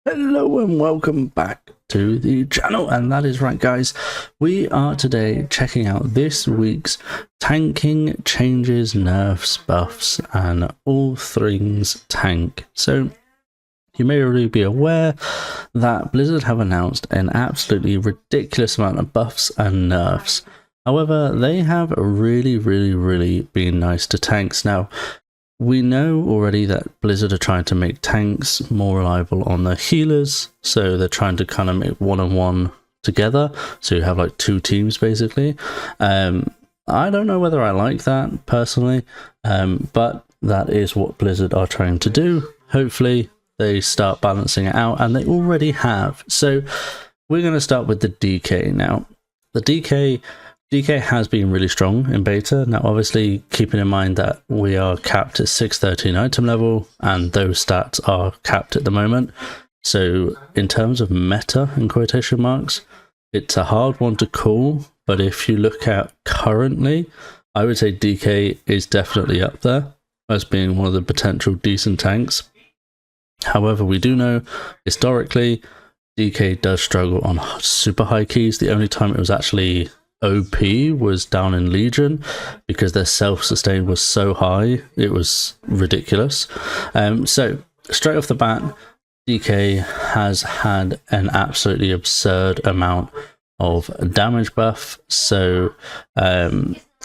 Hello and welcome back to the channel, and that is right guys, we are today checking out this week's tanking changes, nerfs, buffs and all things tank. So you may already be aware that Blizzard have announced an absolutely ridiculous amount of buffs and nerfs. However, they have really been nice to tanks. Now, we know already that Blizzard are trying to make tanks more reliable on their healers, so they're trying to kind of make one-on-one together, so you have like two teams basically. I don't know whether I like that personally, but that is what Blizzard are trying to do. Hopefully they start balancing it out, and they already have. So we're going to start with the DK now. The DK has been really strong in beta. Now, obviously, keeping in mind that we are capped at 613 item level, and those stats are capped at the moment. So, in terms of meta, in quotation marks, it's a hard one to call. But if you look at currently, I would say DK is definitely up there as being one of the potential decent tanks. However, we do know, historically, DK does struggle on super high keys. The only time it was actually OP was down in Legion, because their self-sustain was so high, it was ridiculous. So straight off the bat, DK has had an absolutely absurd amount of damage buff. So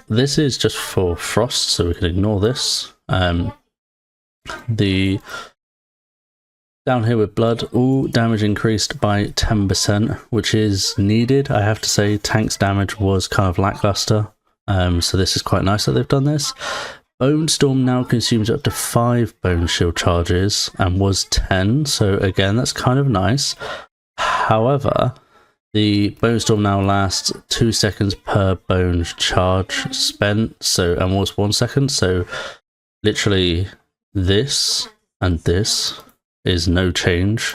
this is just for Frost, so we can ignore this. Down here with Blood, all damage increased by 10%, which is needed. I have to say, tank's damage was kind of lackluster, so this is quite nice that they've done this. Bone Storm now consumes up to 5 Bone Shield charges, and was 10, so again, that's kind of nice. However, the Bone Storm now lasts 2 seconds per bone charge spent, and was 1 second, so literally this and this is no change.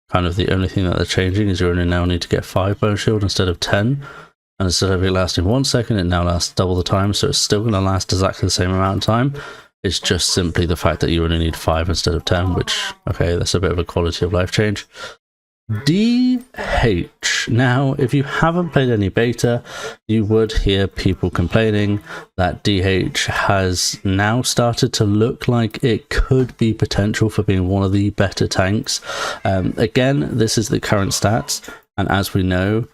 Kind of the only thing that they're changing is you only now need to get 5 bone shield instead of 10, and instead of it lasting 1 second, it now lasts double the time, so it's still going to last exactly the same amount of time. It's just simply the fact that you only need 5 instead of 10, which, okay, that's a bit of a quality of life change. DH. Now, if you haven't played any beta, you would hear people complaining that DH has now started to look like it could be potential for being one of the better tanks. Again, this is the current stats, and as we know,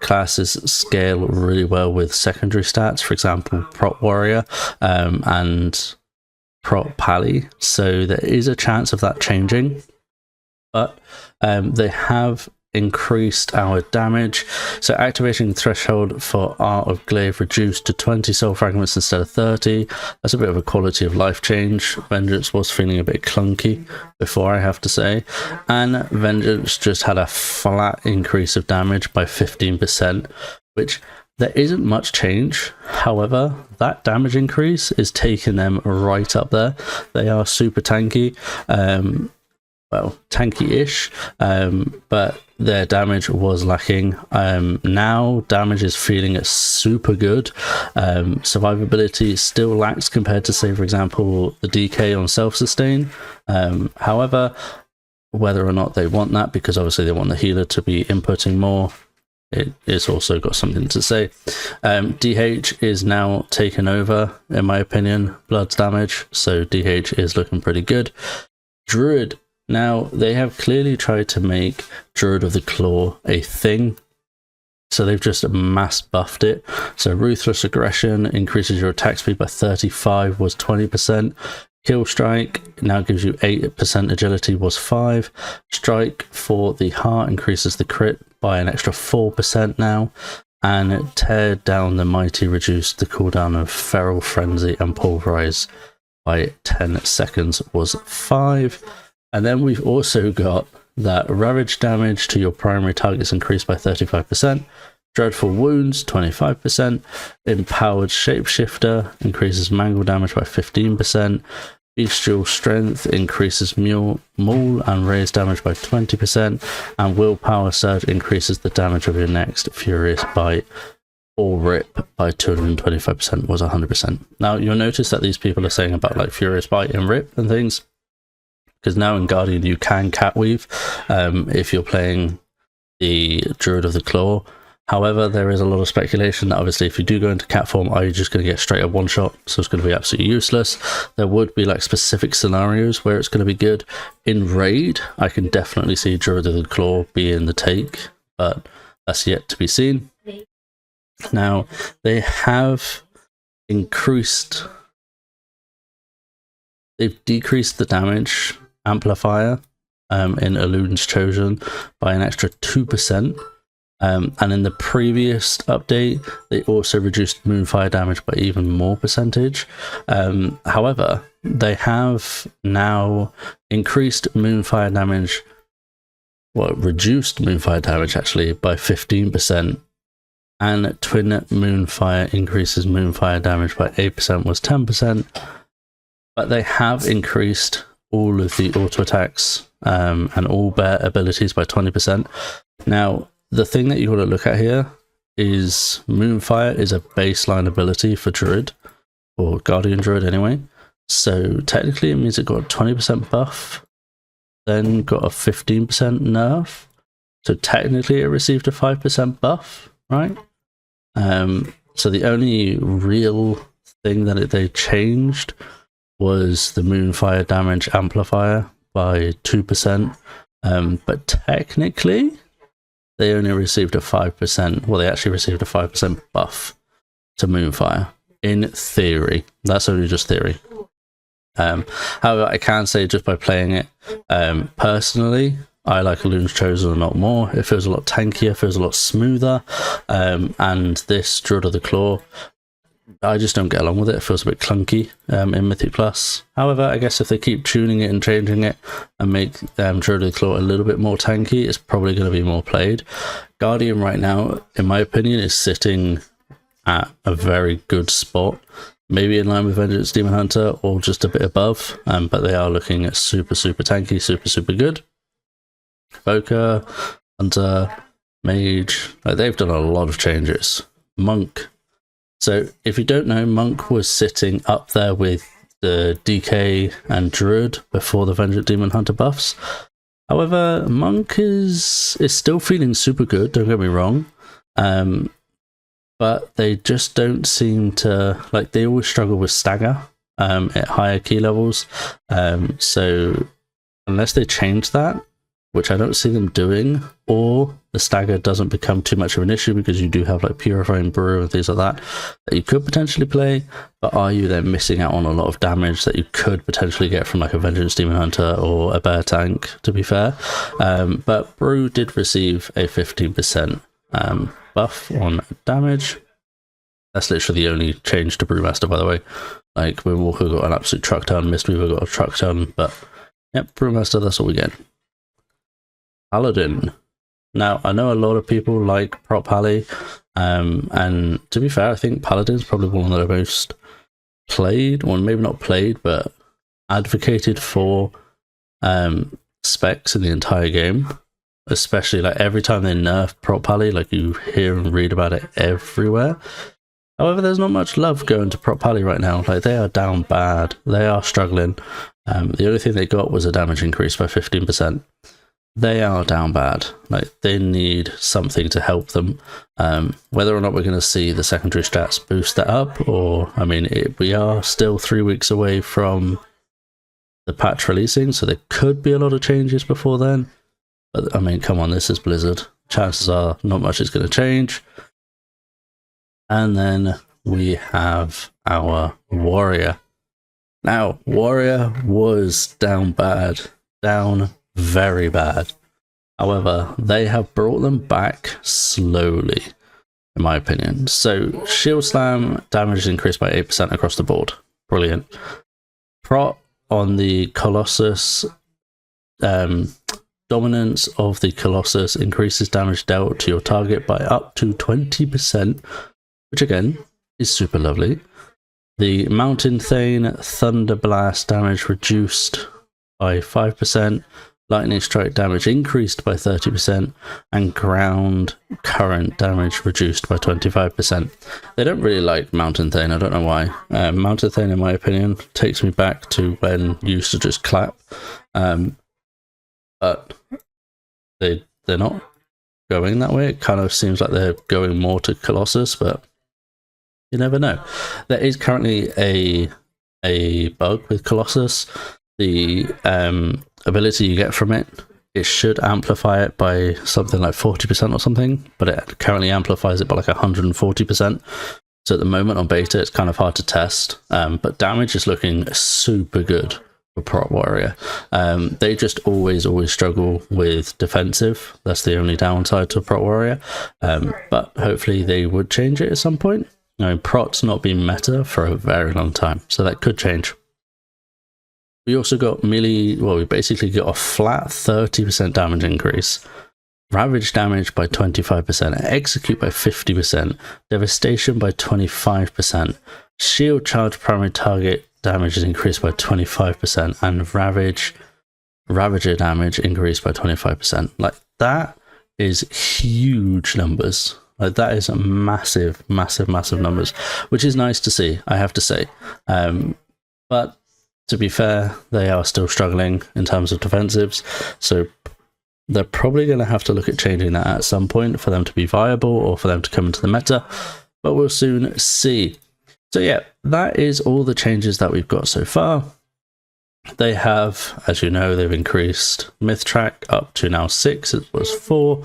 classes scale really well with secondary stats, for example, Prot Warrior and Prot Pally, so there is a chance of that changing. But they have increased our damage. So activation threshold for Art of Glaive reduced to 20 soul fragments instead of 30. That's a bit of a quality of life change. Vengeance was feeling a bit clunky before, I have to say. And Vengeance just had a flat increase of damage by 15%, which there isn't much change. However, that damage increase is taking them right up there. They are super tanky. Well, tanky-ish, but their damage was lacking. Now damage is feeling super good. Survivability still lacks compared to, say, for example, the DK on self-sustain. However, whether or not they want that, because obviously they want the healer to be inputting more, it's also got something to say. DH is now taken over, in my opinion, Blood's damage, so DH is looking pretty good. Druid. Now, they have clearly tried to make Druid of the Claw a thing, so they've just mass buffed it. So Ruthless Aggression increases your attack speed by 35, was 20%. Kill Strike now gives you 8%, agility was 5. Strike for the Heart increases the crit by an extra 4% now. And Tear Down the Mighty reduced the cooldown of Feral Frenzy and Pulverize by 10 seconds, was 5. And then we've also got that Ravage damage to your primary targets increased by 35%, Dreadful Wounds 25%, Empowered Shapeshifter increases Mangle damage by 15%, Bestial Strength increases Maul and Raise damage by 20%, and Willpower Surge increases the damage of your next Furious Bite or Rip by 225%, was 100%. Now, you'll notice that these people are saying about like Furious Bite and Rip and things. because now in Guardian you can catweave if you're playing the Druid of the Claw. However, there is a lot of speculation that obviously if you do go into cat form, are you just going to get straight up one shot? So it's going to be absolutely useless. There would be like specific scenarios where it's going to be good. In raid, I can definitely see Druid of the Claw being the take, but that's yet to be seen. Now, they have increased, they've decreased the damage amplifier in Elun's Chosen by an extra 2%. And in the previous update, they also reduced Moonfire damage by even more percentage. However, they have now increased Moonfire damage, well, reduced Moonfire damage actually by 15%. And Twin Moonfire increases Moonfire damage by 8%, was 10%. But they have increased all of the auto attacks and all bear abilities by 20%. Now, the thing that you got to look at here is Moonfire is a baseline ability for Druid, or Guardian Druid anyway. So technically it means it got a 20% buff, then got a 15% nerf. So technically it received a 5% buff, right? So the only real thing that they changed was the Moonfire damage amplifier by 2%. But technically they only received a 5%, well, they actually received a 5% buff to Moonfire, in theory. That's only just theory. However, I can say just by playing it, personally, I like Elun's Chosen a lot more. It feels a lot tankier, feels a lot smoother, and this Druid of the Claw, I just don't get along with it. It feels a bit clunky in Mythic Plus. However, I guess if they keep tuning it and changing it and make Druid of the Claw a little bit more tanky, it's probably going to be more played. Guardian right now, in my opinion, is sitting at a very good spot. Maybe in line with Vengeance Demon Hunter or just a bit above, but they are looking at super tanky, super good. Evoker, Hunter, Mage, like they've done a lot of changes. Monk. So if you don't know, Monk was sitting up there with the DK and Druid before the Vengeance Demon Hunter buffs. However, Monk is still feeling super good, don't get me wrong. But they just don't seem to, like, they always struggle with stagger at higher key levels. So unless they change that, which I don't see them doing, or the stagger doesn't become too much of an issue because you do have like Purifying Brew and things like that you could potentially play, but are you then missing out on a lot of damage that you could potentially get from like a Vengeance Demon Hunter or a Bear Tank, to be fair. But Brew did receive a 15% buff on damage. That's literally the only change to Brewmaster, by the way. Like, Windwalker got an absolute truck ton, Mistweaver got a truck ton, but yep, Brewmaster, that's all we get. Paladin. Now, I know a lot of people like Prot Pally, and to be fair, I think Paladin is probably one of the most played, or maybe not played, but advocated for specs in the entire game. Especially like every time they nerf Prot Pally, like you hear and read about it everywhere. However, there's not much love going to Prot Pally right now. Like, they are down bad. They are struggling. The only thing they got was a damage increase by 15%. They are down bad. Like, they need something to help them. Whether or not we're going to see the secondary stats boost that up, or, I mean, we are still 3 weeks away from the patch releasing, so there could be a lot of changes before then. But, I mean, come on, this is Blizzard. Chances are not much is going to change. And then we have our Warrior. Now, Warrior was down bad. Down very bad. However, they have brought them back slowly, in my opinion. So, Shield Slam damage increased by 8% across the board. Brilliant. Prot on the Colossus, dominance of the Colossus increases damage dealt to your target by up to 20%, which again is super lovely. The Mountain Thane Thunder Blast damage reduced by 5%. lightning strike damage increased by 30%, and ground current damage reduced by 25%. They don't really like Mountain Thane, I don't know why. Mountain Thane, in my opinion, takes me back to when you used to just clap. But they're not going that way. It kind of seems like they're going more to Colossus, but you never know. There is currently a bug with Colossus. The ability you get from it should amplify it by something like 40% or something, but it currently amplifies it by like 140%. So at the moment on beta, it's kind of hard to test, but damage is looking super good for Prot Warrior. They just always struggle with defensive. That's the only downside to Prot Warrior, but hopefully they would change it at some point. Prot's not been meta for a very long time, so that could change. We also got melee, well, we basically got a flat 30% damage increase, ravage damage by 25%, execute by 50%, devastation by 25%, shield charge primary target damage is increased by 25%, and ravager damage increased by 25%. Like, that is huge numbers. Like, that is a massive numbers, which is nice to see, I have to say. But to be fair, they are still struggling in terms of defensives, so they're probably going to have to look at changing that at some point for them to be viable or for them to come into the meta, but we'll soon see. So yeah, that is all the changes that we've got so far. They have, as you know, they've increased Myth Track up to now 6, it was 4,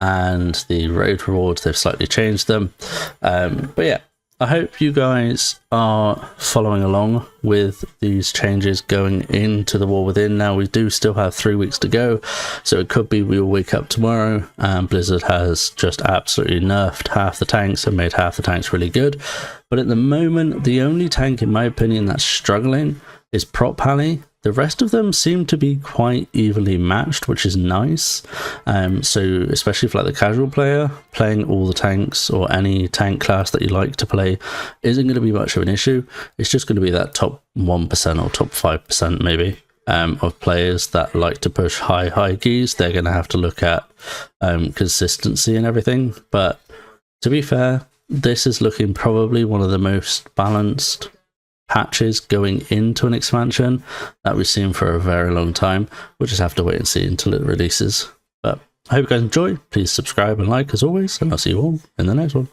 and the raid rewards, they've slightly changed them. But yeah, I hope you guys are following along with these changes going into the War Within. Now, we do still have 3 weeks to go, so it could be we'll wake up tomorrow and Blizzard has just absolutely nerfed half the tanks and made half the tanks really good. But at the moment, the only tank, in my opinion, that's struggling is Prot Pally. The rest of them seem to be quite evenly matched, which is nice. So especially for like the casual player, playing all the tanks or any tank class that you like to play isn't going to be much of an issue. It's just going to be that top 1% or top 5% maybe of players that like to push high keys. They're going to have to look at consistency and everything. But to be fair, this is looking probably one of the most balanced patches going into an expansion that we've seen for a very long time. We'll just have to wait and see until it releases. But I hope you guys enjoy. Please subscribe and like as always, and I'll see you all in the next one.